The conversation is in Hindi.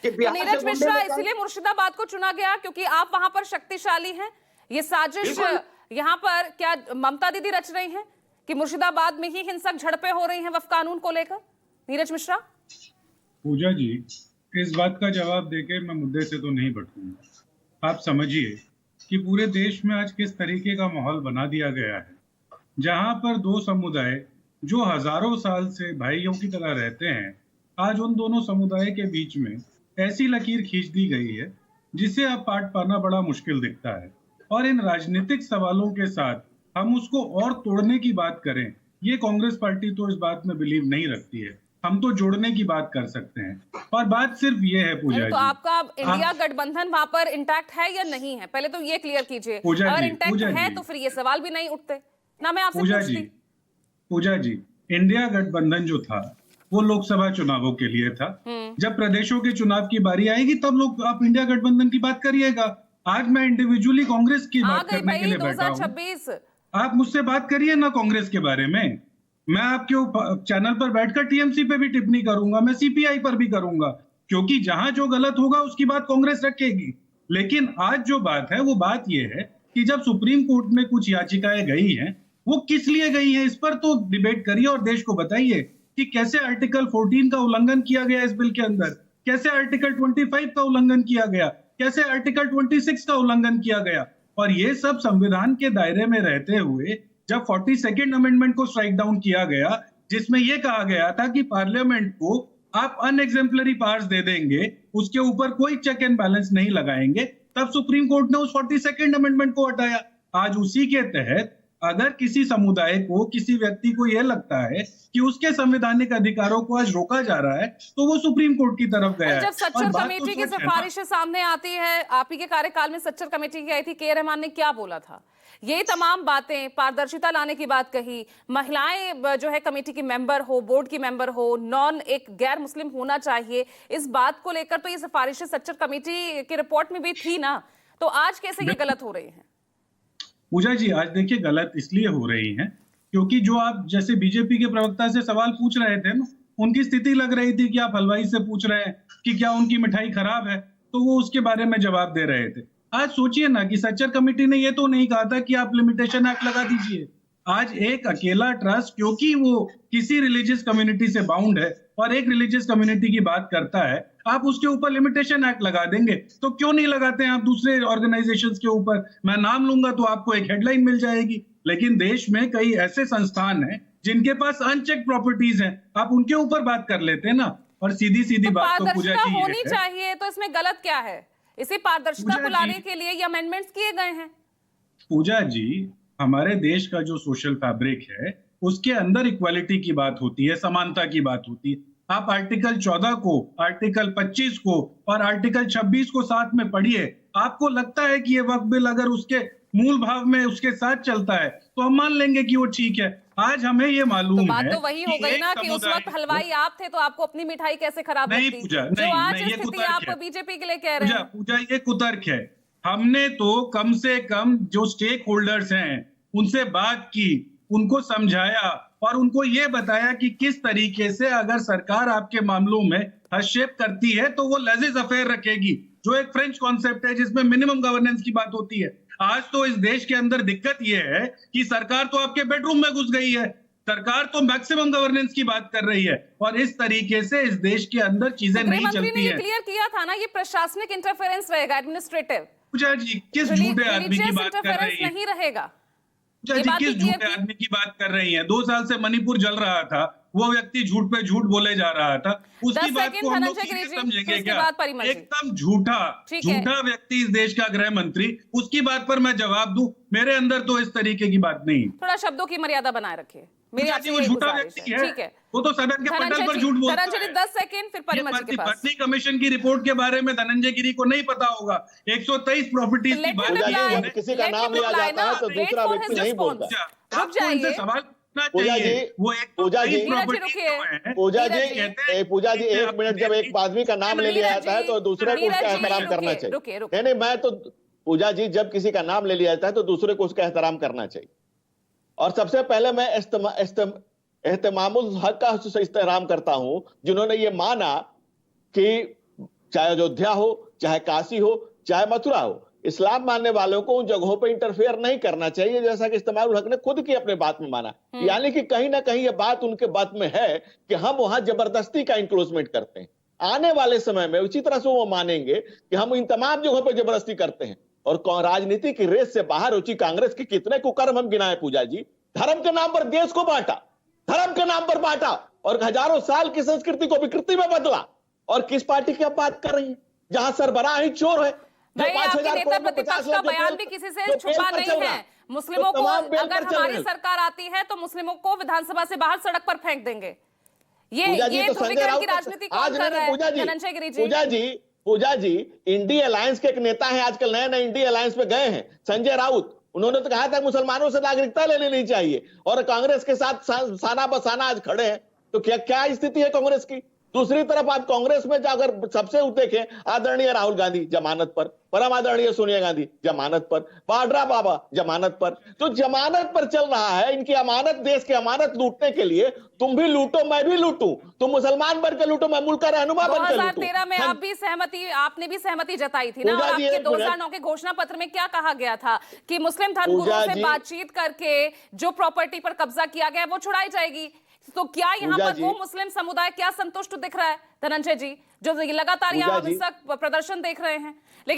कि तो बिहार से नीरज गुंडे मिश्रा निकाल। इसलिए मुर्शिदाबाद को चुना गया क्योंकि आप वहां पर शक्तिशाली हैं। ये साजिश बिल्कुल। यहाँ पर क्या ममता दीदी रच रही हैं कि मुर्शिदाबाद में ही हिंसक झड़पें हो रही हैं वक्फ कानून को लेकर? नीरज मिश्रा, पूजा जी, इस बात का जवाब देके मैं मुद्दे से तो नहीं भटकूंगा। आप समझिए कि पूरे देश में आज किस तरीके का माहौल बना दिया गया है, जहां पर दो समुदाय जो हजारों साल से भाइयों की तरह रहते हैं, आज उन दोनों समुदाय के बीच में ऐसी लकीर खींच दी गई है जिसे अब पाट पाना बड़ा मुश्किल दिखता है। और इन राजनीतिक सवालों के साथ हम उसको और तोड़ने की बात करें, ये कांग्रेस पार्टी तो इस बात में बिलीव नहीं रखती है। हम तो जोड़ने की बात कर सकते हैं। और बात सिर्फ ये है पूजा तो जी, आपका इंडिया गठबंधन वहां पर इंटैक्ट है या नहीं है, पहले तो ये क्लियर कीजिए। पूजा अगर जी, इंटैक्ट पूजा है जी, तो फिर ये सवाल भी नहीं उठते ना, मैं आपसे पूजा जी, पूछती। पूजा जी, इंडिया गठबंधन जो था वो लोकसभा चुनावों के लिए था। जब प्रदेशों के चुनाव की बारी आएगी तब लोग आप इंडिया गठबंधन की बात करिएगा। आज मैं इंडिविजुअली कांग्रेस की आ बात गई करने के भाई लिए बैठा हूँ। 2026। आप मुझसे बात करिए ना कांग्रेस के बारे में। मैं आपके चैनल पर बैठकर टीएमसी पे भी टिप्पणी करूंगा, मैं सीपीआई पर भी करूंगा, क्योंकि जहां जो गलत होगा उसकी बात कांग्रेस रखेगी। लेकिन आज जो बात है वो बात ये है कि जब सुप्रीम कोर्ट में कुछ याचिकाएं गई हैं, वो किस लिए गई हैं, इस पर तो डिबेट करिए और देश को बताइए कि कैसे आर्टिकल 14 का उल्लंघन किया गया इस बिल के अंदर, कैसे आर्टिकल 25 का उल्लंघन किया गया, कैसे आर्टिकल 26 का उल्लंघन किया गया। और ये सब संविधान के दायरे में रहते हुए जब 42nd अमेंडमेंट को स्ट्राइक डाउन किया गया, जिसमें यह कहा गया था कि पार्लियामेंट को आप अनएग्जेम्पलरी पावर्स दे देंगे, उसके ऊपर कोई चेक एंड बैलेंस नहीं लगाएंगे, तब सुप्रीम कोर्ट ने उस 42nd अमेंडमेंट को हटाया। आज उसी के तहत अगर किसी समुदाय को, किसी व्यक्ति को यह लगता है कि उसके संवैधानिक अधिकारों को आज रोका जा रहा है, तो वो सुप्रीम कोर्ट की तरफ गया है। जब सच्चर बात कमेटी की सच है ना। सिफारिशें सामने आती है, आप ही के कार्यकाल में सच्चर कमेटी की आई थी, के रहमान ने क्या बोला था? ये तमाम बातें, पारदर्शिता लाने की बात कही, महिलाएं जो है कमेटी की मेंबर हो, बोर्ड की मेंबर हो, नॉन एक गैर मुस्लिम होना चाहिए, इस बात को लेकर तो ये सिफारिशें सच्चर कमेटी की रिपोर्ट में भी थी ना। तो आज कैसे ये गलत हो रही हैं? पूजा जी, आज देखिए गलत इसलिए हो रही हैं क्योंकि जो आप जैसे बीजेपी के प्रवक्ता से सवाल पूछ रहे थे ना, उनकी स्थिति लग रही थी कि आप हलवाई से पूछ रहे हैं कि क्या उनकी मिठाई खराब है, तो वो उसके बारे में जवाब दे रहे थे। आज सोचिए ना कि सच्चर कमेटी ने ये तो नहीं कहा था कि आप लिमिटेशन एक्ट लगा दीजिए। आज एक अकेला ट्रस्ट, क्योंकि वो किसी रिलीजियस कम्युनिटी से बाउंड है और एक रिलीजियस कम्युनिटी की बात करता है, आप उसके ऊपर लिमिटेशन एक्ट लगा देंगे। तो क्यों नहीं लगाते हैं आप दूसरे ऑर्गेनाइजेशंस के ऊपर? मैं नाम लूंगा तो आपको एक हेडलाइन मिल जाएगी। लेकिन देश में कई ऐसे संस्थान हैं जिनके पास अनचेक प्रॉपर्टीज हैं, आप उनके ऊपर बात कर लेते हैं ना। और सीधी सीधी बात तो पूजा पारदर्शिता जी होनी है, चाहिए, तो इसमें गलत क्या है? इसी पारदर्शिता को लाने के लिए ये अमेंडमेंट्स किए गए हैं। पूजा जी, हमारे देश का जो सोशल फैब्रिक है उसके अंदर इक्वालिटी की बात होती है, समानता की बात होती है। आप आर्टिकल 14 को, आर्टिकल 25 को और आर्टिकल 26 को साथ में पढ़िए। आपको लगता है कि ये वक्फ बिल अगर उसके मूल भाव में उसके साथ चलता है तो हम मान लेंगे कि वो ठीक है। आज हमें ये तो मालूम बात है तो वही हो कि गई एक ना कि उस समुदाय वक्त हलवाई आप थे, तो आपको अपनी मिठाई कैसे खराब नहीं लगती? पूजा, जो नहीं आज नहीं, ये स्थिति कुतर्क आप है। बीजेपी के लिए कह रहे हैं। पूजा, ये कुतर्क है। हमने तो कम से कम जो स्टेक होल्डर्स हैं उनसे बात की, उनको समझाया और उनको ये बताया कि किस तरीके से अगर सरकार आपके मामलों में हस्तक्षेप करती है तो वो लेजिस अफेयर रखेगी, जो एक फ्रेंच कॉन्सेप्ट है जिसमें मिनिमम गवर्नेंस की बात होती है। आज तो इस देश के अंदर दिक्कत ये है कि सरकार तो आपके बेडरूम में घुस गई है, सरकार तो मैक्सिमम गवर्नेंस की बात कर रही है और इस तरीके से इस देश के अंदर चीजें गृह नहीं मंत्री ने चलती ये हैं। क्लियर किया था ना, ये प्रशासनिक इंटरफेरेंस रहेगा, एडमिनिस्ट्रेटिव। पूजा जी, किस झूठे आदमी की बात कर इंटरफेरेंस रही है? नहीं रहेगा। पूजा ये जी, बात किस भी क्लियर झूठे की। आदमी की बात कर रही हैं? 2 साल से मणिपुर जल रहा था, वो व्यक्ति झूठ पे झूठ बोले जा रहा था, उसकी 10 बात सेकंड को हम लोग धनंजय गिरी सीधे जी, समझेंगे फिर उसके क्या? बाद परिमल जी। एकदम झूठा ठीक है। झूठा व्यक्ति इस देश का गृह मंत्री, उसकी बात पर मैं जवाब दूं? मेरे अंदर तो इस तरीके की बात नहीं। थोड़ा शब्दों की मर्यादा बनाए रखिए, मेरी पूजा आपसे जी, वो यही झूठा गुजारिश व्यक्ति है। है, ठीक है वो तो सदन के पटल पर झूठ बोलता धनंजय जी, है। 10 सेकंड, फिर परिमल जी के पास। पटनी कमीशन की रिपोर्ट के बारे में धनंजय गिरी को नहीं पता होगा। 123 प्रॉपर्टीज की बात पूजा की जी, उन्होंने। जब किसी का नाम लिया जाता है तो दूसरा व्यक्ति नहीं बोलता। रुक आपको इनसे जाइए। सवाल पूछना पूजा चाहिए। जी, वो पूजा जी, 123 प्रॉपर्टीज रुकिए। जो हैं, पूजा जी, कहते हैं पूजा जी, कि 1 मिनट, जब एक आदमी का नाम ले लिया जाता है तो दूसरे को उसका एहतराम करना चाहिए। रुकिए। नहीं नहीं, मैं तो पूजा जी, जब किसी का नाम ले लिया जाता है तो दूसरे को उसका एहतराम करना चाहिए। और सबसे पहले मैं एहतमामुल हक का एहतराम करता हूं, जिन्होंने ये माना कि चाहे अयोध्या हो, चाहे काशी हो, चाहे मथुरा हो। इस्लाम मानने वालों को उन जगहों पर इंटरफेयर नहीं करना चाहिए, जैसा कि इस्तेमाल हक ने खुद की अपने बात में माना। यानी कि कहीं ना कहीं ये बात उनके बात में है कि हम वहां जबरदस्ती का इंक्रोचमेंट करते हैं। आने वाले समय में उसी तरह से वो मानेंगे कि हम इन तमाम जगहों पर जबरदस्ती करते हैं। और राजनीति की रेस से बाहर हो चुकी कांग्रेस के कितने कुकर्म हम गिनाए पूजा जी। धर्म के नाम पर देश को बांटा, धर्म के नाम पर बांटा और हजारों साल की संस्कृति को विकृति में बदला। और किस पार्टी की आप बात कर रही हैं जहां सरबराह ही चोर है? भाई, आपके नेता प्रतिपक्ष का बयान भी किसी से छुपा नहीं है। मुस्लिमों को अगर हमारी सरकार आती है तो मुस्लिमों को विधानसभा से बाहर सड़क पर फेंक देंगे। ये तो ध्रुवीकरण की राजनीति कौन कर रहा है? धनंजय गिरी जी, पूजा जी इंडिया अलायंस के एक नेता हैं, आजकल नए नए इंडिया अलायंस पे गए हैं, संजय राउत। उन्होंने तो कहा था मुसलमानों से नागरिकता ले लेनी चाहिए और कांग्रेस के साथ साना बसाना आज खड़े हैं। तो क्या स्थिति है कांग्रेस की? दूसरी तरफ आप कांग्रेस में अगर सबसे देखें, आदरणीय राहुल गांधी जमानत पर, परम आदरणीय सोनिया गांधी जमानत पर, वाड्रा बाबा जमानत पर। तो जमानत पर चल रहा है। इनकी अमानत, देश की अमानत लूटने के लिए तुम भी लूटो मैं भी लूटूं, तुम मुसलमान बनकर लूटो मैं मुल्क का रहनुमा बनकर लूटूं। 2013 में आपने भी सहमति जताई थी ना, और आपके 2009 के घोषणा पत्र में क्या कहा गया था कि मुस्लिम धर्मगुरुओं से बातचीत करके जो प्रॉपर्टी पर कब्जा किया गया है वो छुड़ाई जाएगी। तो क्या यहाँ पर वो मुस्लिम समुदाय क्या संतुष्ट दिख रहा है धनंजय जी, जो लगातार यहाँ प्रदर्शन देख रहे हैं?